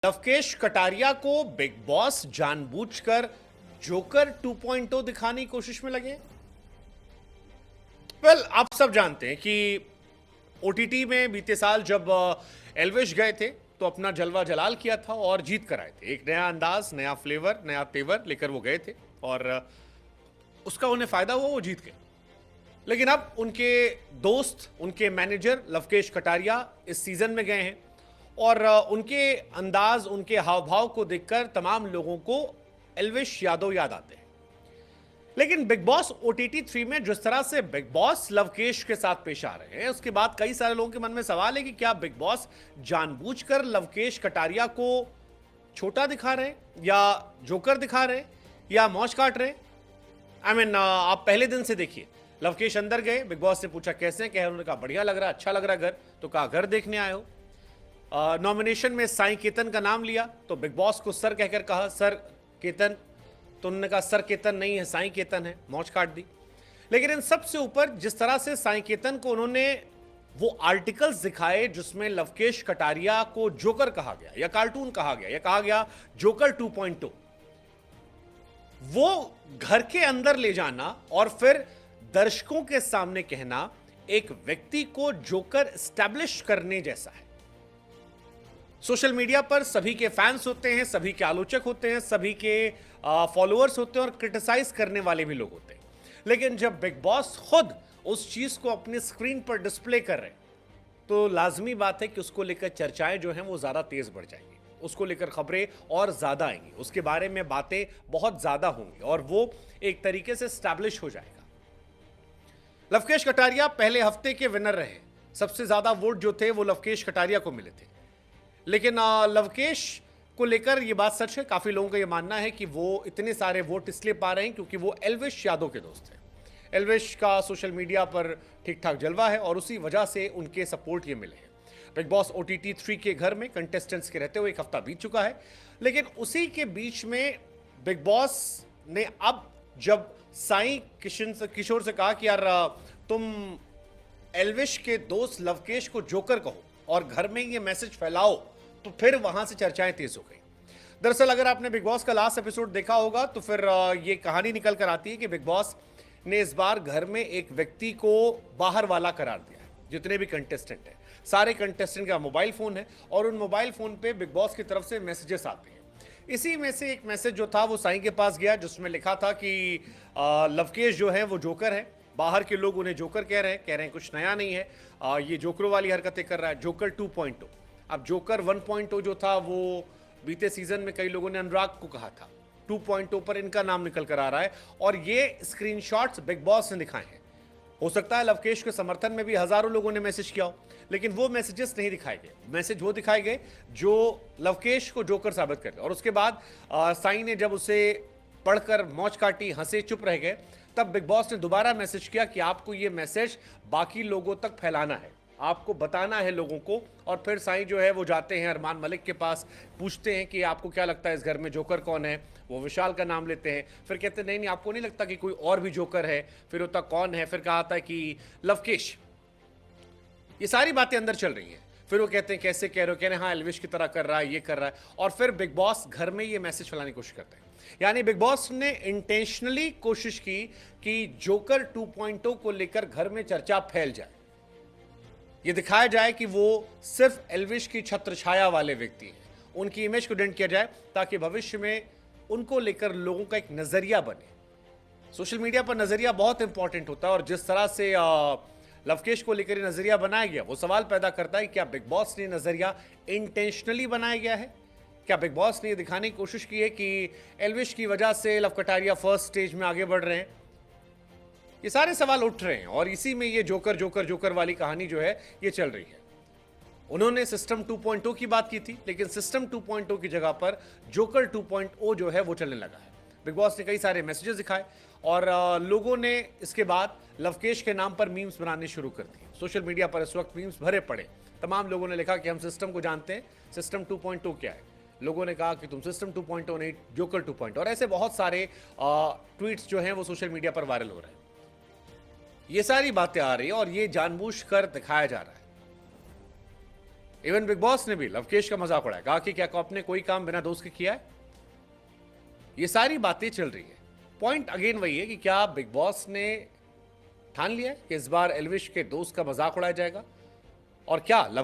लवकेश कटारिया को big boss जानबूझकर joker 2.0 दिखाने की कोशिश में लगे। आप सब जानते हैं कि ओटीटी में बीते साल जब एल्विश गए थे तो अपना जलवा जलाल किया था और जीत कर आए थे। एक नया अंदाज, नया फ्लेवर, नया तेवर लेकर वो गए थे और उसका उन्हें फायदा हुआ, वो जीत गए। लेकिन अब उनके दोस्त, उनके मैनेजर लवकेश कटारिया इस सीजन में गए हैं और उनके अंदाज, उनके हाव भाव को देखकर तमाम लोगों को एल्विश यादव याद आते हैं। लेकिन बिग बॉस ओटीटी 3 में जिस तरह से बिग बॉस लवकेश के साथ पेश आ रहे हैं, उसके बाद कई सारे लोगों के मन में सवाल है कि क्या बिग बॉस जानबूझकर लवकेश कटारिया को छोटा दिखा रहे हैं या जोकर दिखा रहे हैं या मौज काट रहे हैं। आप पहले दिन से देखिए, लवकेश अंदर गए, बिग बॉस से पूछा कैसे हैं, उन्होंने कहा बढ़िया लग रहा है, अच्छा लग रहा है घर, तो कहा घर देखने आए हो। नॉमिनेशन में साईं केतन का नाम लिया तो बिग बॉस को सर कहकर कहा सर केतन, तो उन्होंने कहा सर केतन नहीं है, साईं केतन है, मौज काट दी। लेकिन इन सबसे ऊपर जिस तरह से साईं केतन को उन्होंने वो आर्टिकल्स दिखाए जिसमें लवकेश कटारिया को जोकर कहा गया या कार्टून कहा गया या कहा गया जोकर 2.0, वो घर के अंदर ले जाना और फिर दर्शकों के सामने कहना एक व्यक्ति को जोकर एस्टैब्लिश करने जैसा है। सोशल मीडिया पर सभी के फैंस होते हैं, सभी के आलोचक होते हैं, सभी के फॉलोअर्स होते हैं और क्रिटिसाइज करने वाले भी लोग होते हैं। लेकिन जब बिग बॉस खुद उस चीज को अपनी स्क्रीन पर डिस्प्ले कर रहे हैं तो लाजमी बात है कि उसको लेकर चर्चाएं जो हैं वो ज्यादा तेज बढ़ जाएंगी, उसको लेकर खबरें और ज्यादा आएंगी, उसके बारे में बातें बहुत ज्यादा होंगी और वो एक तरीके से स्टैब्लिश हो जाएगा। लवकेश कटारिया पहले हफ्ते के विनर रहे, सबसे ज्यादा वोट जो थे वो लवकेश कटारिया को मिले थे। लेकिन लवकेश को लेकर यह बात सच है, काफी लोगों का यह मानना है कि वो इतने सारे वोट इसलिए पा रहे हैं क्योंकि वो एल्विश यादव के दोस्त हैं। एल्विश का सोशल मीडिया पर ठीक ठाक जलवा है और उसी वजह से उनके सपोर्ट ये मिले हैं। बिग बॉस ओटीटी 3 के घर में कंटेस्टेंट्स के रहते हुए एक हफ्ता बीत चुका है, लेकिन उसी के बीच में बिग बॉस ने अब जब साईं किशोर से कहा कि यार तुम एल्विश के दोस्त लवकेश को जोकर कहो और घर में ये मैसेज फैलाओ, तो फिर वहां से चर्चाएं तेज हो गई। दरअसल अगर आपने बिग बॉस का लास्ट एपिसोड देखा होगा तो फिर ये कहानी निकल कर आती है कि बिग बॉस ने इस बार घर में एक व्यक्ति को बाहर वाला करार दिया है। जितने भी कंटेस्टेंट हैं, सारे कंटेस्टेंट का मोबाइल फोन है और उन मोबाइल फोन पे बिग बॉस की तरफ से मैसेजेस आते हैं। इसी में से एक मैसेज जो था वो साईं के पास गया जिसमें लिखा था कि लवकेश जो है वो जोकर है, बाहर के लोग उन्हें जोकर कह रहे हैं कुछ नया नहीं है, ये जोकरों वाली हरकतें कर रहा है, जोकर 2.0। अब जोकर 1.0 जो था वो बीते सीजन में कई लोगों ने अनुराग को कहा था, 2.0 पर इनका नाम निकल कर आ रहा है और ये स्क्रीनशॉट्स बिग बॉस ने दिखाए हैं। हो सकता है लवकेश के समर्थन में भी हजारों लोगों ने मैसेज किया हो, लेकिन वो मैसेजेस नहीं दिखाए गए। मैसेज वो दिखाए गए जो लवकेश को जोकर साबित कर रहे। और उसके बाद साईं ने जब उसे पढ़कर मौज काटी, हंसे, चुप रह गए, तब बिग बॉस ने दोबारा मैसेज किया कि आपको ये मैसेज बाकी लोगों तक फैलाना है, आपको बताना है लोगों को। और फिर साईं जो है वो जाते हैं अरमान मलिक के पास, पूछते हैं कि आपको क्या लगता है इस घर में जोकर कौन है। वो विशाल का नाम लेते हैं, फिर कहते हैं नहीं आपको नहीं लगता कि कोई और भी जोकर है। फिर होता कौन है, फिर कहा था कि लवकेश। ये सारी बातें अंदर चल रही हैं। फिर वो कहते हैं कैसे कह रहे हो, कह रहे हैं हाँ एल्विश की तरह कर रहा है, ये कर रहा है। और फिर बिग बॉस घर में ये मैसेज फैलाने की कोशिश करते हैं। यानी बिग बॉस ने इंटेंशनली कोशिश की कि जोकर 2.0 को लेकर घर में चर्चा फैल जाए, ये दिखाया जाए कि वो सिर्फ एल्विश की छत्र छाया वाले व्यक्ति हैं, उनकी इमेज को डेंट किया जाए ताकि भविष्य में उनको लेकर लोगों का एक नजरिया बने। सोशल मीडिया पर नजरिया बहुत इंपॉर्टेंट होता है और जिस तरह से लवकेश को लेकर नजरिया बनाया गया वो सवाल पैदा करता है क्या बिग बॉस ने नजरिया इंटेंशनली बनाया गया है? क्या बिग बॉस ने यह दिखाने की कोशिश की है कि एल्विश की वजह से लव कटारिया फर्स्ट स्टेज में आगे बढ़ रहे हैं? ये सारे सवाल उठ रहे हैं और इसी में ये जोकर जोकर जोकर वाली कहानी जो है ये चल रही है। उन्होंने सिस्टम 2.0 की बात की थी, लेकिन सिस्टम 2.0 की जगह पर जोकर 2.0 जो है वो चलने लगा है। बिग बॉस ने कई सारे मैसेजेस दिखाए और लोगों ने इसके बाद लवकेश के नाम पर मीम्स बनाने शुरू कर दिए। सोशल मीडिया पर इस वक्त मीम्स भरे पड़े। तमाम लोगों ने लिखा कि हम सिस्टम को जानते हैं, सिस्टम 2.0 क्या है। लोगों ने कहा कि तुम सिस्टम 2.0 नहीं, जोकर 2.0। और ऐसे बहुत सारे ट्वीट्स जो हैं वो सोशल मीडिया पर वायरल हो रहे हैं। ये सारी बातें आ रही है और ये जानबूझकर दिखाया जा रहा है। इवन बिग बॉस ने भी लवकेश का मजाक उड़ाया, कहा कि क्या आपने कोई काम बिना दोस्त के किया है? ये सारी बातें चल रही है। पॉइंट अगेन वही है कि क्या बिग बॉस ने ठान लिया है कि इस बार एल्विश के दोस्त का मजाक उड़ाया जाएगा, और क्या